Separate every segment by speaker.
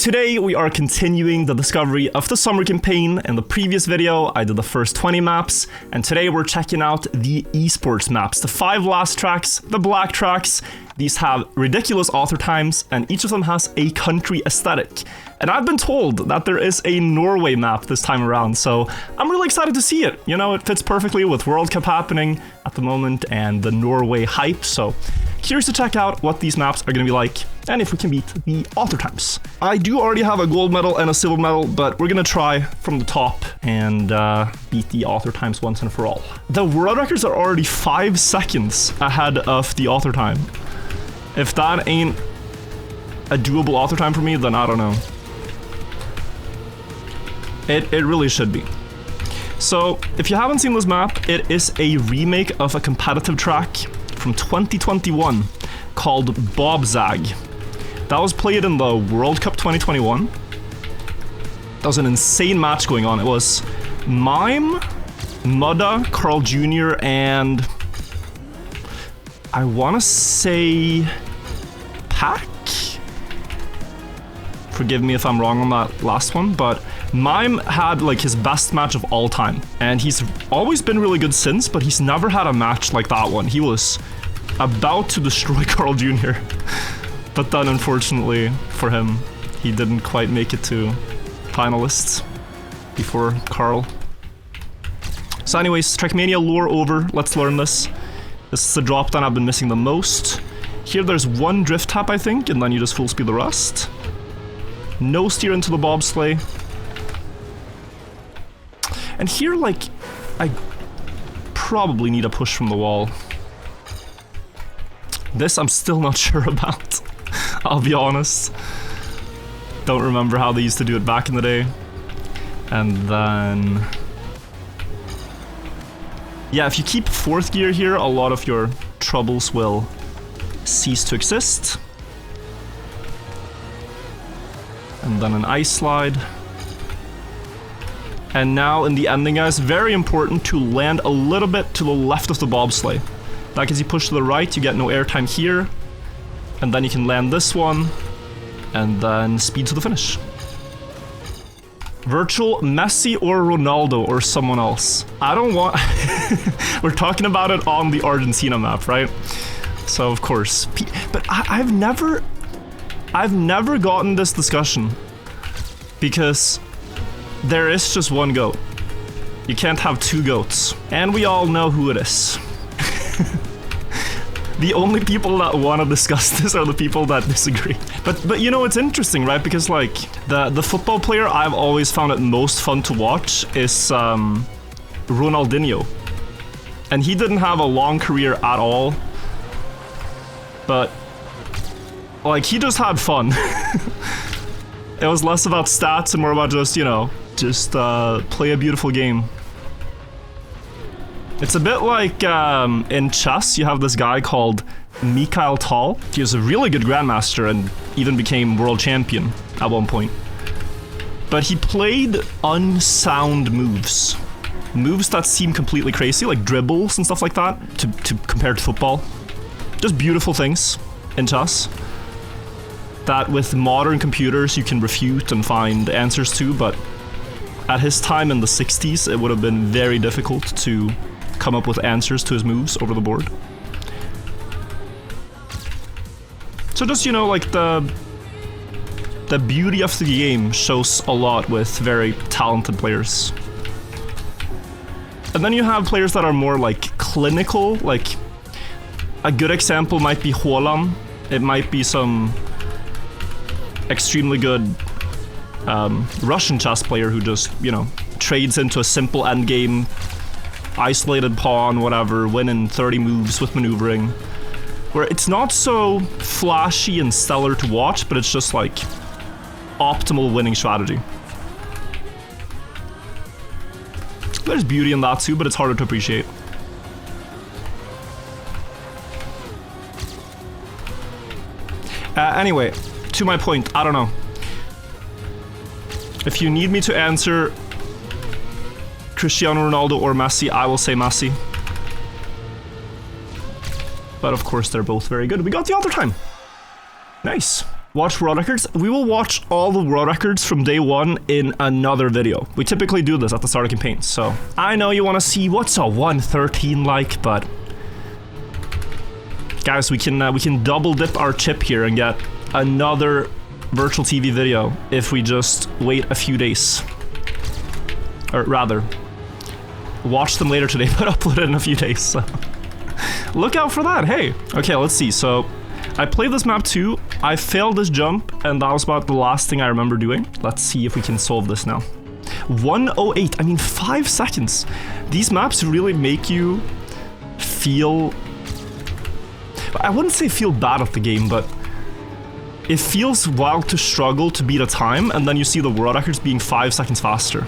Speaker 1: Today we are continuing the discovery of the summer campaign. In the previous video I did the first 20 maps, and today we're checking out the esports maps, the 5 last tracks, the black tracks. These have ridiculous author times and each of them has a country aesthetic. And I've been told that there is a Norway map this time around, so I'm really excited to see it. You know, it fits perfectly with World Cup happening at the moment and the Norway hype, so curious to check out what these maps are going to be like and if we can beat the author times. I do already have a gold medal and a silver medal, but we're going to try from the top and beat the author times once and for all. The world records are already 5 seconds ahead of the author time. If that ain't a doable author time for me, then I don't know. It really should be. So, if you haven't seen this map, it is a remake of a competitive track from 2021 called Bobzag. That was played in the World Cup 2021. That was an insane match going on. It was Mime, Mudda, Carl Jr., and I want to say Pack? Forgive me if I'm wrong on that last one, but Mime had like his best match of all time, and he's always been really good since, but he's never had a match like that one. He was about to destroy Carl Jr., but then unfortunately for him, he didn't quite make it to finalists before Carl. So anyways, Trackmania lore over, let's learn this. This is the drop down I've been missing the most. Here there's one drift tap I think, and then you just full speed the rest. No steer into the bobsleigh. And here, like, I probably need a push from the wall. This I'm still not sure about, I'll be honest. Don't remember how they used to do it back in the day. And then... yeah, if you keep 4th gear here, a lot of your troubles will cease to exist. And then an ice slide. And now in the ending, guys, very important to land a little bit to the left of the bobsleigh. Like as you push to the right, you get no airtime here. And then you can land this one. And then speed to the finish. Wirtual, Messi or Ronaldo or someone else? I don't want... We're talking about it on the Argentina map, right? So of course. But I've never gotten this discussion. Because there is just one goat. You can't have 2 goats. And we all know who it is. The only people that want to discuss this are the people that disagree. But you know, it's interesting, right? Because like the football player I've always found it most fun to watch is Ronaldinho. And he didn't have a long career at all. But like he just had fun. It was less about stats and more about just, you know, just play a beautiful game. It's a bit like in chess, you have this guy called Mikhail Tal. He was a really good grandmaster and even became world champion at one point. But he played unsound moves. Moves that seem completely crazy, like dribbles and stuff like that, to compare to football. Just beautiful things in chess that with modern computers you can refute and find answers to, but at his time in the 60s, it would have been very difficult to come up with answers to his moves over the board. So just, you know, like the beauty of the game shows a lot with very talented players. And then you have players that are more like clinical, like a good example might be Haaland. It might be some extremely good Russian chess player who just, you know, trades into a simple endgame, isolated pawn, whatever, win in 30 moves with maneuvering. Where it's not so flashy and stellar to watch, but it's just like optimal winning strategy. There's beauty in that too, but it's harder to appreciate. Anyway, to my point, I don't know. If you need me to answer Cristiano Ronaldo or Messi, I will say Messi. But of course, they're both very good. We got the author time. Nice. Watch world records. We will watch all the world records from day one in another video. We typically do this at the start of campaigns, so I know you want to see what's a 113 like, but guys, we can double dip our chip here and get another virtual TV video if we just wait a few days, or rather, watch them later today, but upload it in a few days. So look out for that. Hey, okay, let's see. So I played this map too. I failed this jump, and that was about the last thing I remember doing. Let's see if we can solve this now. 108, I mean 5 seconds. These maps really make you feel... I wouldn't say feel bad at the game, but it feels wild to struggle to beat a time, and then you see the world records being 5 seconds faster.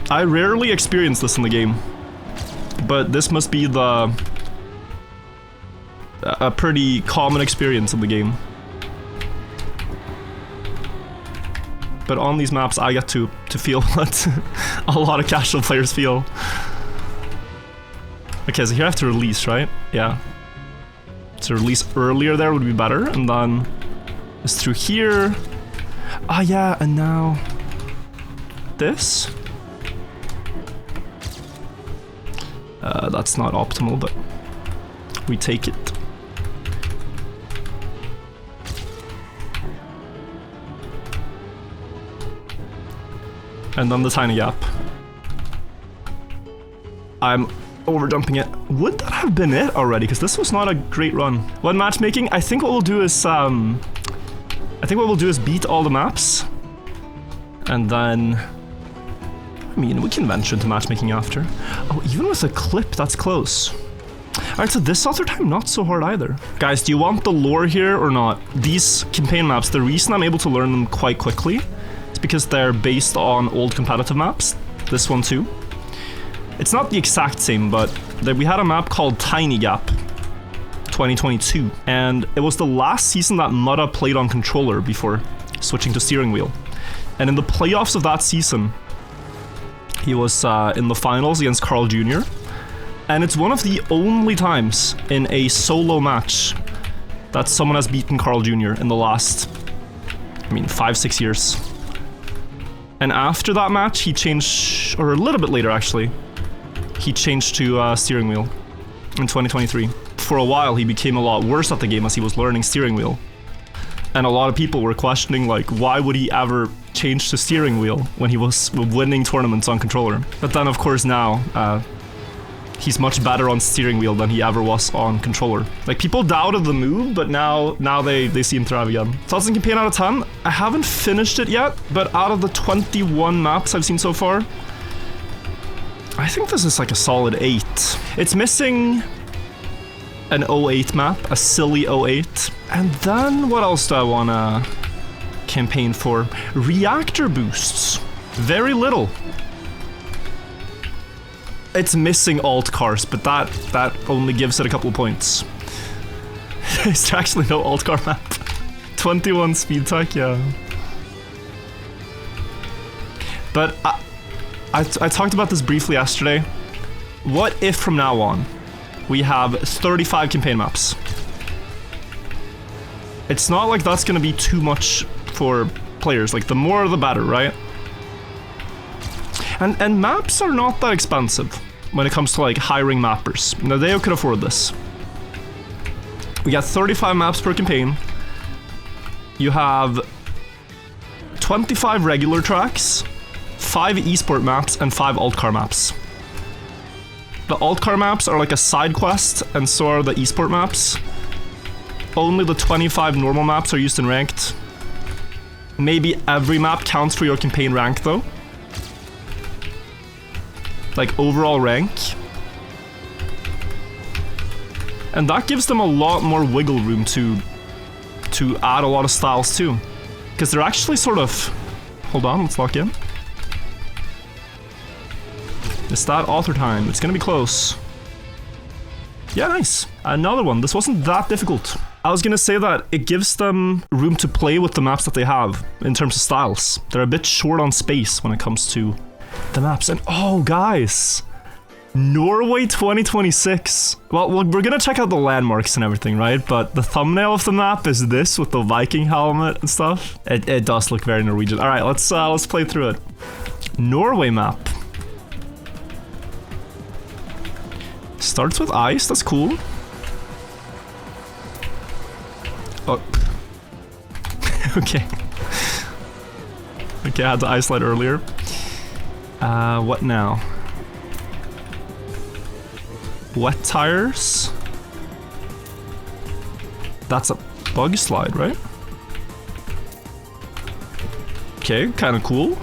Speaker 1: I rarely experience this in the game, but this must be a pretty common experience in the game. But on these maps, I get to feel what a lot of casual players feel. Okay, so here I have to release, right? Yeah. So release earlier there would be better, and then it's through here. Ah, yeah, and now this. That's not optimal, but we take it. And then the tiny gap. I'm overjumping it. Would that have been it already? Because this was not a great run. When matchmaking, I think what we'll do is beat all the maps, and then, I mean, we can venture into matchmaking after. Oh, even with a clip, that's close. Alright, so this other time, not so hard either. Guys, do you want the lore here or not? These campaign maps, the reason I'm able to learn them quite quickly is because they're based on old competitive maps. This one too. It's not the exact same, but we had a map called Tiny Gap 2022, and it was the last season that Mutta played on controller before switching to steering wheel. And in the playoffs of that season, he was in the finals against Carl Jr. And it's one of the only times in a solo match that someone has beaten Carl Jr. in the last, I mean, 5-6 years. And after that match, he changed, or a little bit later actually, he changed to steering wheel in 2023. For a while, he became a lot worse at the game as he was learning steering wheel. And a lot of people were questioning, like, why would he ever change to steering wheel when he was winning tournaments on controller? But then, of course, now, he's much better on steering wheel than he ever was on controller. Like, people doubted the move, but now they see him thrive again. Thoughts on campaign out of 10? I haven't finished it yet, but out of the 21 maps I've seen so far, I think this is like a solid 8. It's missing an 08 map, a silly 08. And then what else do I want to campaign for? Reactor boosts. Very little. It's missing alt cars, but that only gives it a couple of points. There's actually no alt car map. 21 speed tech, yeah. But I talked about this briefly yesterday. What if from now on we have 35 campaign maps? It's not like that's gonna be too much for players. Like, the more the better, right? And maps are not that expensive when it comes to like hiring mappers. Nadeo could afford this. We got 35 maps per campaign. You have 25 regular tracks, 5 esport maps, and 5 alt car maps. The alt car maps are like a side quest, and so are the esport maps. Only the 25 normal maps are used in ranked. Maybe every map counts for your campaign rank though. Like overall rank. And that gives them a lot more wiggle room to add a lot of styles too. Because they're actually sort of... Hold on, let's lock in. It's that author time. It's gonna be close. Yeah, nice. Another one. This wasn't that difficult. I was gonna say that it gives them room to play with the maps that they have in terms of styles. They're a bit short on space when it comes to the maps. And oh, guys, Norway 2026. Well, we're gonna check out the landmarks and everything, right? But the thumbnail of the map is this with the Viking helmet and stuff. It does look very Norwegian. All right, let's play through it. Norway map. Starts with ice. That's cool. Oh. Okay. Okay, I had to ice slide earlier. What now? Wet tires. That's a bug slide, right? Okay, kind of cool.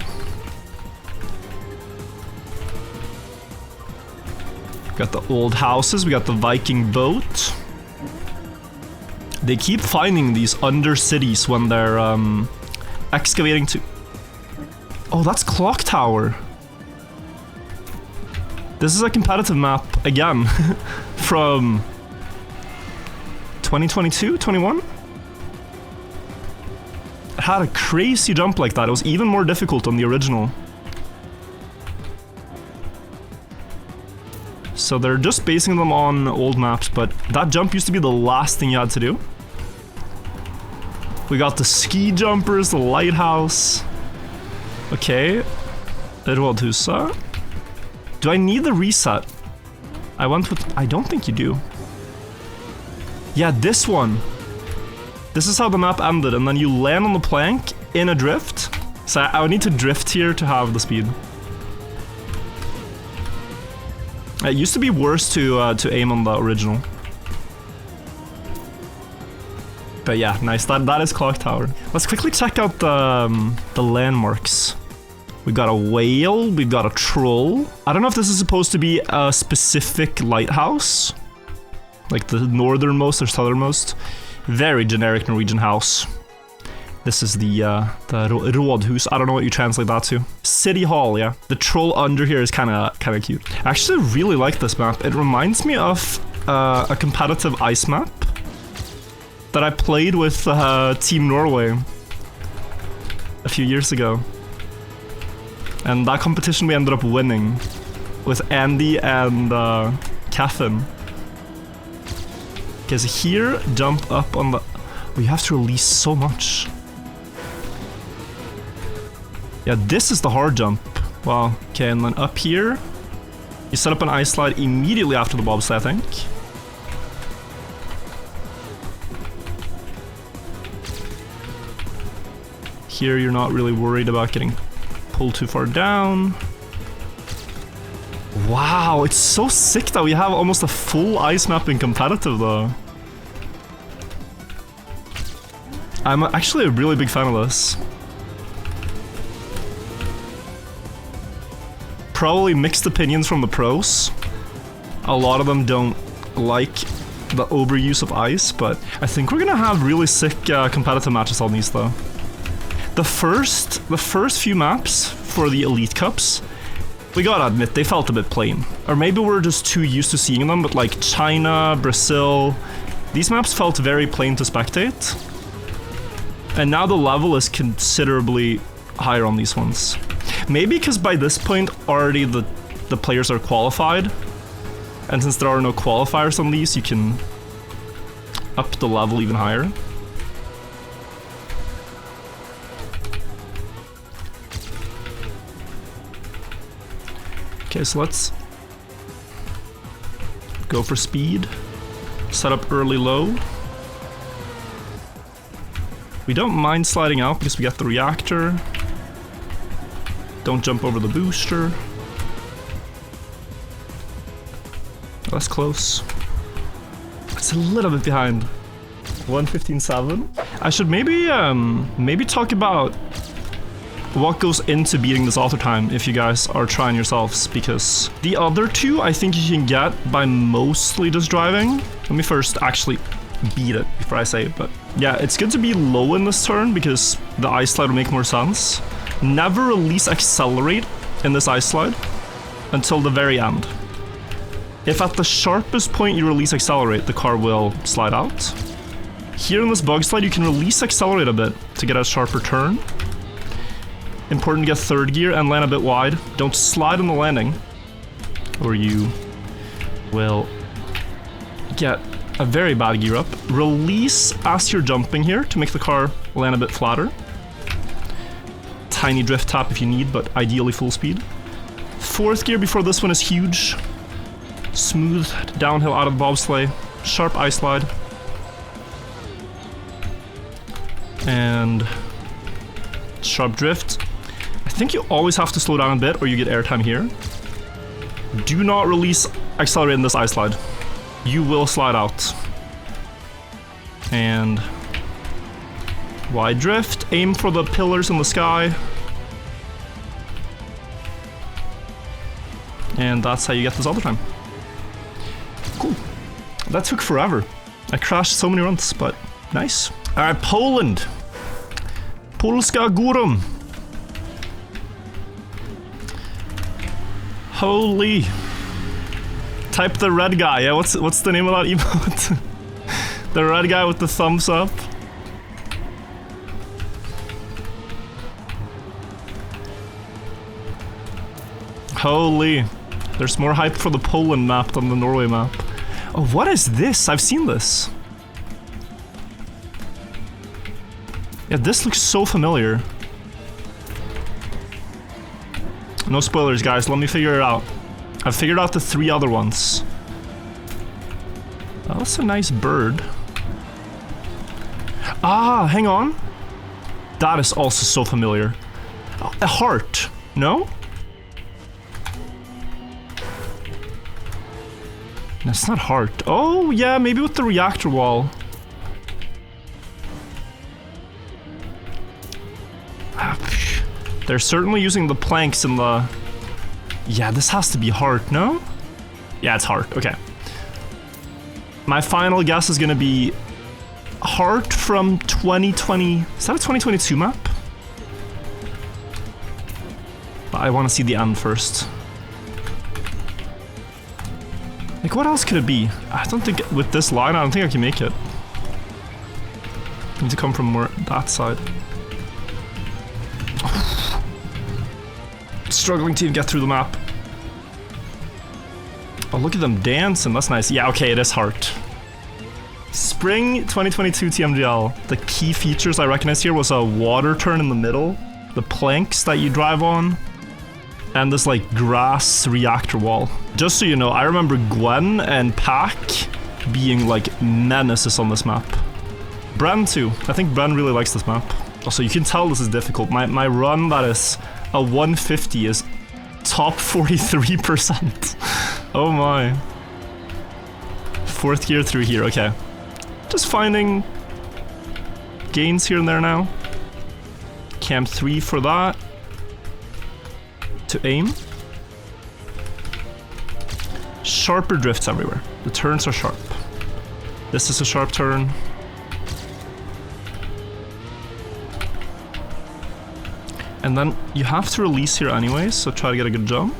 Speaker 1: Got the old houses, we got the Viking boat. They keep finding these under cities when they're excavating to... Oh, that's Clock Tower. This is a competitive map again from 2022, 21. It had a crazy jump like that. It was even more difficult on the original. So they're just basing them on old maps, but that jump used to be the last thing you had to do. We got the ski jumpers, the lighthouse. Okay. Rådhuset. Do I need the reset? I went with... I don't think you do. Yeah, this one. This is how the map ended, and then you land on the plank in a drift. So I would need to drift here to have the speed. It used to be worse to aim on the original. But yeah, nice. That is Clock Tower. Let's quickly check out the landmarks. We've got a whale, we've got a troll. I don't know if this is supposed to be a specific lighthouse. Like the northernmost or southernmost. Very generic Norwegian house. This is the Rådhus. I don't know what you translate that to. City Hall, yeah. The troll under here is kind of cute. I actually really like this map. It reminds me of a competitive ice map that I played with Team Norway a few years ago. And that competition we ended up winning with Andy and Catherine. Okay, so here, jump up on the... Oh, you have to release so much. Yeah, this is the hard jump. Wow. Okay, and then up here, you set up an ice slide immediately after the bobsleigh, I think. Here, you're not really worried about getting pulled too far down. Wow, it's so sick that we have almost a full ice map in competitive, though. I'm actually a really big fan of this. Probably mixed opinions from the pros. A lot of them don't like the overuse of ice, but I think we're gonna have really sick competitive matches on these, though. The first few maps for the Elite Cups, we gotta admit, they felt a bit plain. Or maybe we're just too used to seeing them, but like China, Brazil, these maps felt very plain to spectate. And now the level is considerably higher on these ones. Maybe because by this point already the players are qualified. And since there are no qualifiers on these, you can up the level even higher. Okay, so let's go for speed. Set up early low. We don't mind sliding out because we got the reactor. Don't jump over the booster. That's close. It's a little bit behind. 1:15.7. I should maybe talk about what goes into beating this author time if you guys are trying yourselves, because the other two I think you can get by mostly just driving. Let me first actually beat it before I say it, but yeah, it's good to be low in this turn because the ice slide will make more sense. Never release accelerate in this ice slide until the very end. If at the sharpest point you release accelerate, the car will slide out. Here in this bug slide, you can release accelerate a bit to get a sharper turn. Important to get third gear and land a bit wide. Don't slide on the landing, or you will get a very bad gear up. Release as you're jumping here to make the car land a bit flatter. Tiny drift tap if you need, but ideally full speed. Fourth gear before this one is huge. Smooth downhill out of the bobsleigh. Sharp ice slide. And sharp drift. I think you always have to slow down a bit or you get airtime here. Do not release accelerate in this ice slide. You will slide out. And wide drift. Aim for the pillars in the sky. And that's how you get this all the time. Cool. That took forever. I crashed so many runs, but nice. Alright, Poland. Polska Górum. Holy. Type the red guy. Yeah, what's the name of that emote? The red guy with the thumbs up. Holy. There's more hype for the Poland map than the Norway map. Oh, what is this? I've seen this. Yeah, this looks so familiar. No spoilers, guys. Let me figure it out. I've figured out the 3 other ones. Oh, that's a nice bird. Ah, hang on. That is also so familiar. Oh, a heart. No? That's not heart. Oh, yeah, maybe with the reactor wall. They're certainly using the planks in the... Yeah, this has to be heart, no? Yeah, it's heart. Okay. My final guess is gonna be heart from 2020. Is that a 2022 map? But I want to see the end first. Like, what else could it be? I don't think, with this line, I don't think I can make it. I need to come from more that side. Struggling to even get through the map. Oh, look at them dancing. That's nice. Yeah, okay, it is heart. Spring 2022 TMGL. The key features I recognize here was a water turn in the middle, the planks that you drive on, and this like grass reactor wall. Just so you know, I remember Gwen and Pack being like menaces on this map. Bren too. I think Bren really likes this map. Also, you can tell this is difficult. My run that is a 150 is top 43%. Oh my. Fourth gear through here, okay. Just finding gains here and there now. Cam 3 for that. To aim. Sharper drifts everywhere. The turns are sharp. This is a sharp turn. And then you have to release here anyways, so try to get a good jump.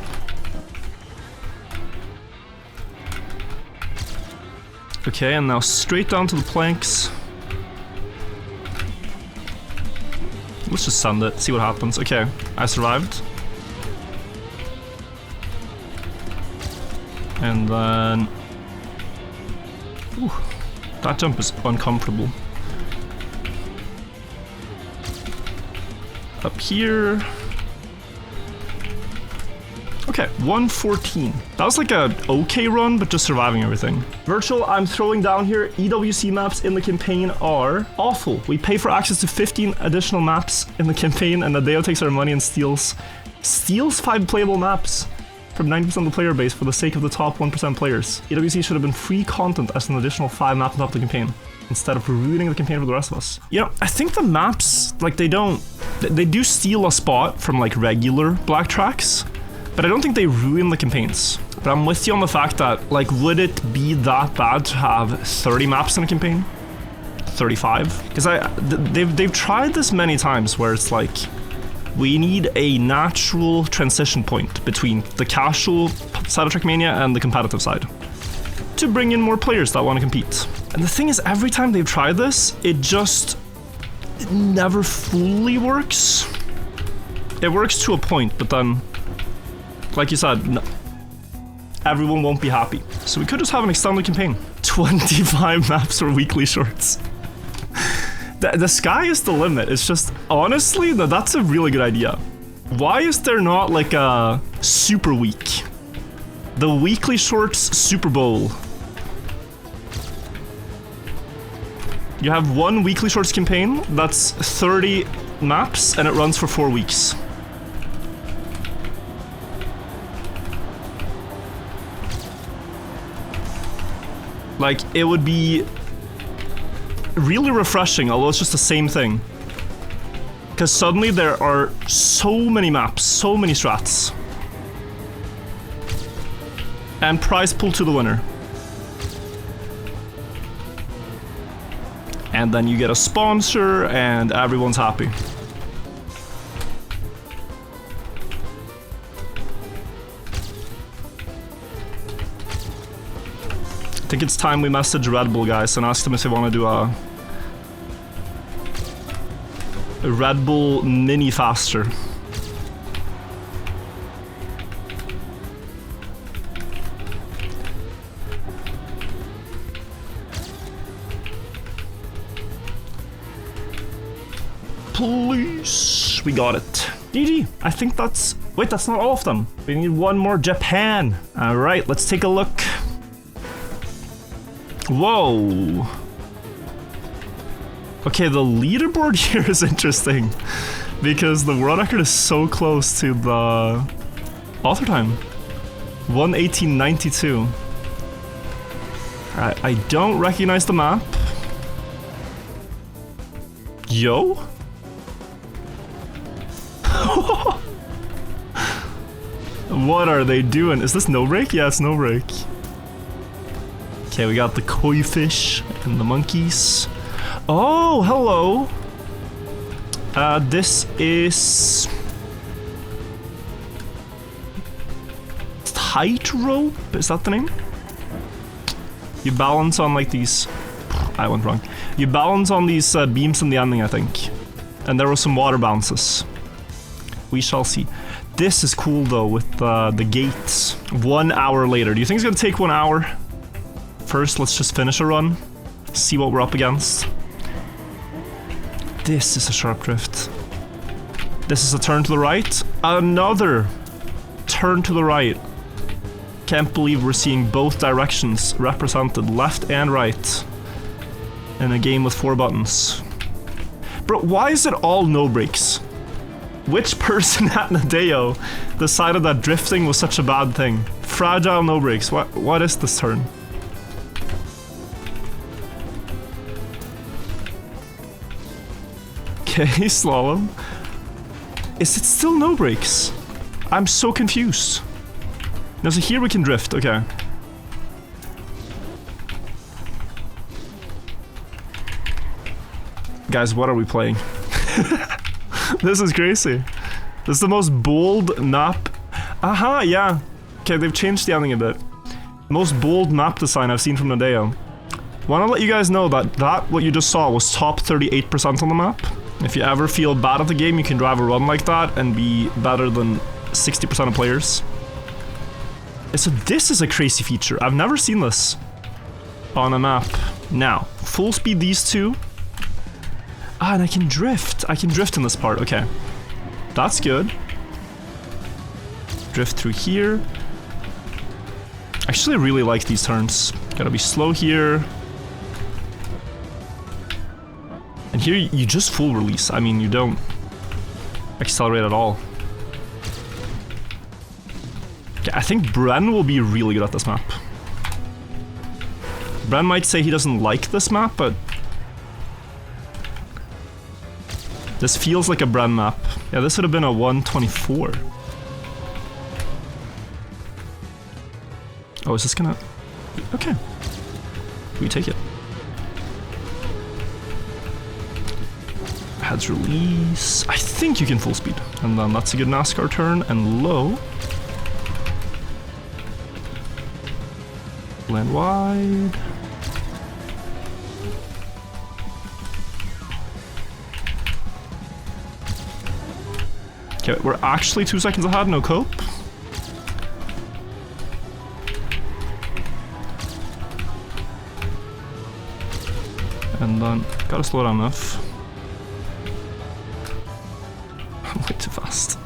Speaker 1: Okay, and now straight down to the planks. Let's just send it, see what happens. Okay, I survived. And then... Ooh, that jump is uncomfortable. Up here. Okay, 114. That was like a okay run, but just surviving everything. Wirtual, I'm throwing down here. EWC maps in the campaign are awful. We pay for access to 15 additional maps in the campaign, and Adeo takes our money and steals 5 playable maps from 90% of the player base for the sake of the top 1% players. EWC should have been free content as an additional 5 maps on top of the campaign, instead of ruining the campaign for the rest of us. You know, I think the maps, like, they do steal a spot from like regular black tracks, but I don't think they ruin the campaigns. But I'm with you on the fact that, like, would it be that bad to have 30 maps in a campaign? 35? Because they've tried this many times where it's like, we need a natural transition point between the casual side of Trackmania and the competitive side to bring in more players that want to compete. And the thing is, every time they've tried this, it never fully works. It works to a point, but then, like you said, everyone won't be happy. So we could just have an extended campaign. 25 maps for weekly shorts. The sky is the limit. It's just, honestly, that's a really good idea. Why is there not like a super week? The weekly shorts Super Bowl. You have one weekly shorts campaign that's 30 maps and it runs for 4 weeks. Like, it would be really refreshing, although it's just the same thing. Because suddenly there are so many maps, so many strats. And prize pool to the winner. And then you get a sponsor and everyone's happy. I think it's time we message Red Bull guys and ask them if they want to do a Red Bull mini faster. Please, we got it. GG. I think that's... Wait, that's not all of them. We need one more. Japan. All right, let's take a look. Whoa. Okay, the leaderboard here is interesting because the world record is so close to the author time. 1:18.92. I don't recognize the map. Yo? What are they doing? Is this no break? Yeah, it's no break. Okay, we got the koi fish and the monkeys. Oh, hello. This is tightrope. Is that the name? You balance on like these. I went wrong. You balance on these beams in the ending, I think. And there were some water bounces. We shall see. This is cool though with the gates. 1 hour later. Do you think it's gonna take 1 hour? First, let's just finish a run. See what we're up against. This is a sharp drift. This is a turn to the right. Another turn to the right. Can't believe we're seeing both directions represented, left and right, in a game with 4 buttons. Bro, why is it all no breaks? Which person at Nadeo decided that drifting was such a bad thing? Fragile no breaks. What is this turn? Okay, slalom. Is it still no breaks? I'm so confused. No, so here we can drift, okay. Guys, what are we playing? This is crazy. This is the most bold map. Aha, yeah. Okay, they've changed the ending a bit. Most bold map design I've seen from Nadeo. Wanna let you guys know that what you just saw was top 38% on the map. If you ever feel bad at the game, you can drive a run like that and be better than 60% of players. So this is a crazy feature. I've never seen this on a map. Now, full speed these two. Ah, and I can drift. I can drift in this part. Okay. That's good. Drift through here. Actually, I really like these turns. Gotta be slow here. And here, you just full release. I mean, you don't accelerate at all. Okay, I think Bren will be really good at this map. Bren might say he doesn't like this map, but this feels like a Bren map. Yeah, this would have been a 124. Oh, is this gonna... Okay. We take it. Heads release. I think you can full speed. And then that's a good NASCAR turn. And low. Land wide. Okay, we're actually 2 seconds ahead, no cope. then gotta slow down enough. I'm way too fast.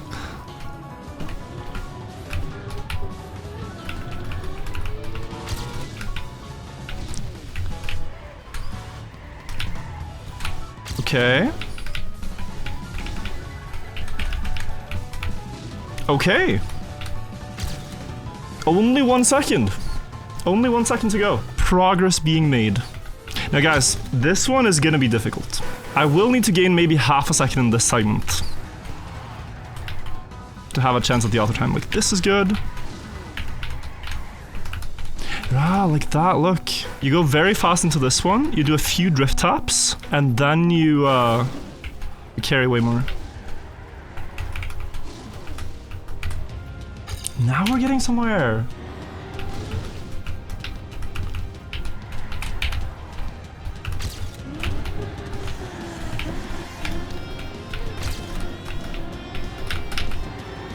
Speaker 1: Okay. Okay. Only 1 second. Only 1 second to go. Progress being made. Now guys, this one is gonna be difficult. I will need to gain maybe half a second in this segment to have a chance at the auto time. Like, this is good. Ah, like that, look. You go very fast into this one, you do a few drift taps, and then you carry way more. Now we're getting somewhere.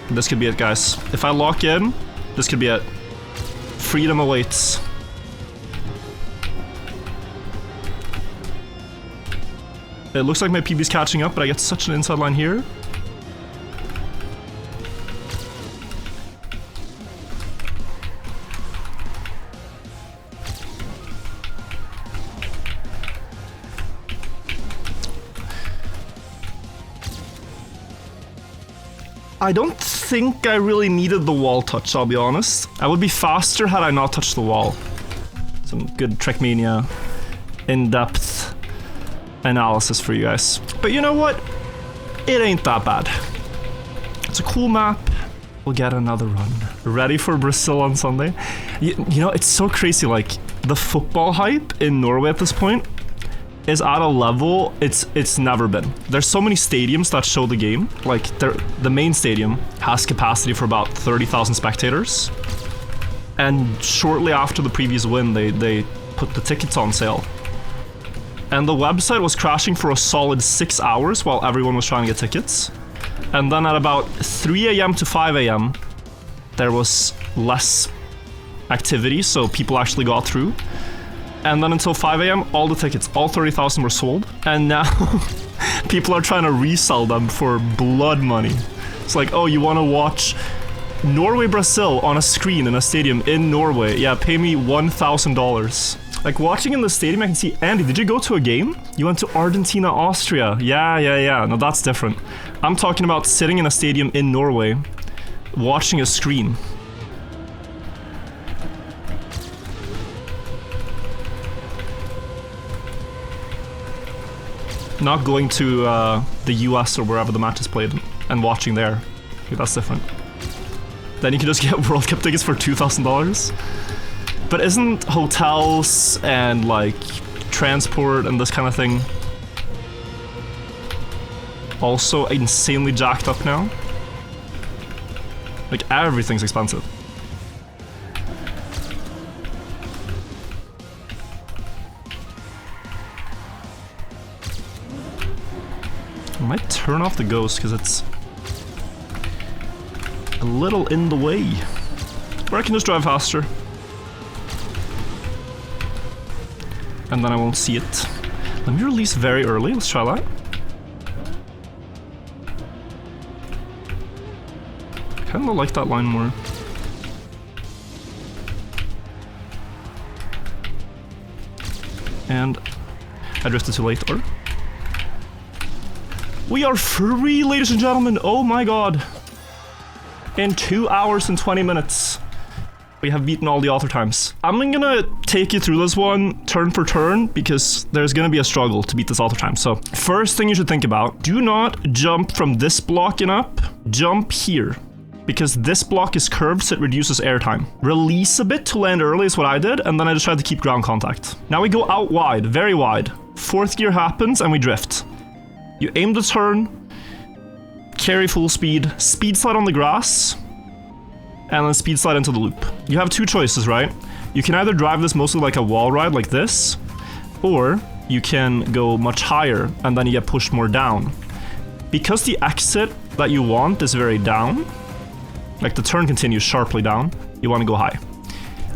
Speaker 1: This could be it, guys. If I lock in, this could be it. Freedom awaits. It looks like my PB's catching up, but I get such an inside line here. I don't think I really needed the wall touch, I'll be honest. I would be faster had I not touched the wall. Some good Trackmania in-depth analysis for you guys. But you know what? It ain't that bad. It's a cool map. We'll get another run. Ready for Brazil on Sunday? You know, it's so crazy, like, the football hype in Norway at this point is at a level it's never been. There's so many stadiums that show the game. Like, the main stadium has capacity for about 30,000 spectators. And shortly after the previous win, they put the tickets on sale. And the website was crashing for a solid 6 hours while everyone was trying to get tickets. And then at about 3 AM to 5 AM, there was less activity, so people actually got through. And then until 5 AM, all the tickets, all 30,000 were sold. And now people are trying to resell them for blood money. It's like, oh, you want to watch Norway-Brazil on a screen in a stadium in Norway? Yeah, pay me $1,000. Like, watching in the stadium, I can see, Andy, did you go to a game? You went to Argentina, Austria. Yeah. No, that's different. I'm talking about sitting in a stadium in Norway, watching a screen. Not going to the US or wherever the match is played and watching there. Okay, that's different. Then you can just get World Cup tickets for $2,000. But isn't hotels and like transport and this kind of thing also insanely jacked up now? Like, everything's expensive. I might turn off the ghost because it's a little in the way. Or I can just drive faster. And then I won't see it. Let me release very early. Let's try that. I kind of like that line more. And I drifted too late. Or we are free, ladies and gentlemen. Oh my god. In 2 hours and 20 minutes. We have beaten all the author times. I'm gonna take you through this one turn for turn because there's gonna be a struggle to beat this author time. So first thing you should think about, do not jump from this block and up, jump here. Because this block is curved, so it reduces airtime. Release a bit to land early is what I did, and then I just tried to keep ground contact. Now we go out wide, very wide. Fourth gear happens and we drift. You aim the turn, carry full speed, speed slide on the grass, and then speed slide into the loop. You have two choices, right? You can either drive this mostly like a wall ride like this, or you can go much higher and then you get pushed more down. Because the exit that you want is very down, like the turn continues sharply down, you want to go high.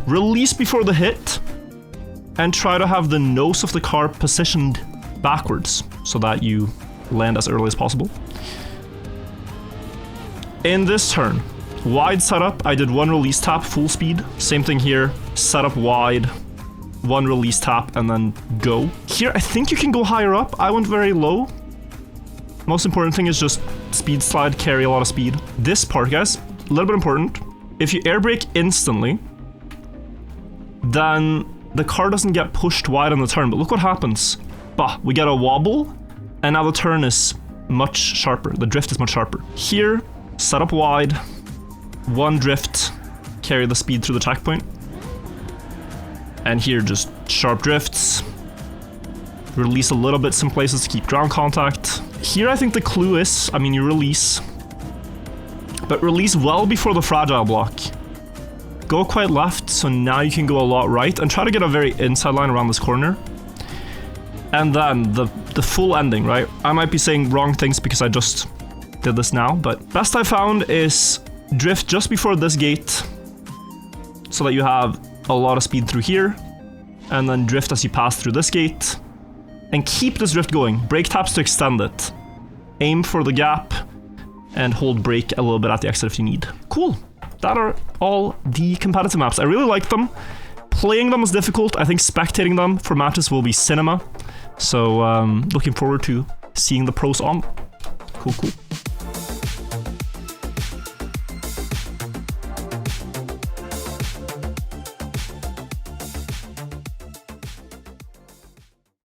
Speaker 1: Release before the hit, and try to have the nose of the car positioned backwards so that you land as early as possible. In this turn, wide setup, I did 1 release tap, full speed. Same thing here, setup wide, 1 release tap, and then go. Here, I think you can go higher up. I went very low. Most important thing is just speed slide, carry a lot of speed. This part, guys, a little bit important. If you air brake instantly, then the car doesn't get pushed wide on the turn, but look what happens. Bah, we get a wobble, and now the turn is much sharper. The drift is much sharper. Here, set up wide, 1 drift, carry the speed through the checkpoint. And here, just sharp drifts. Release a little bit some places to keep ground contact. Here, I think the clue is, I mean, you release, but release well before the fragile block. Go quite left, so now you can go a lot right, and try to get a very inside line around this corner. And then the full ending, right? I might be saying wrong things because I just did this now, but best I found is drift just before this gate so that you have a lot of speed through here, and then drift as you pass through this gate, and keep this drift going. Brake taps to extend it. Aim for the gap, and hold brake a little bit at the exit if you need. Cool. That are all the competitive maps. I really like them. Playing them is difficult. I think spectating them for matches will be cinema. So looking forward to seeing the pros on. Cool, cool.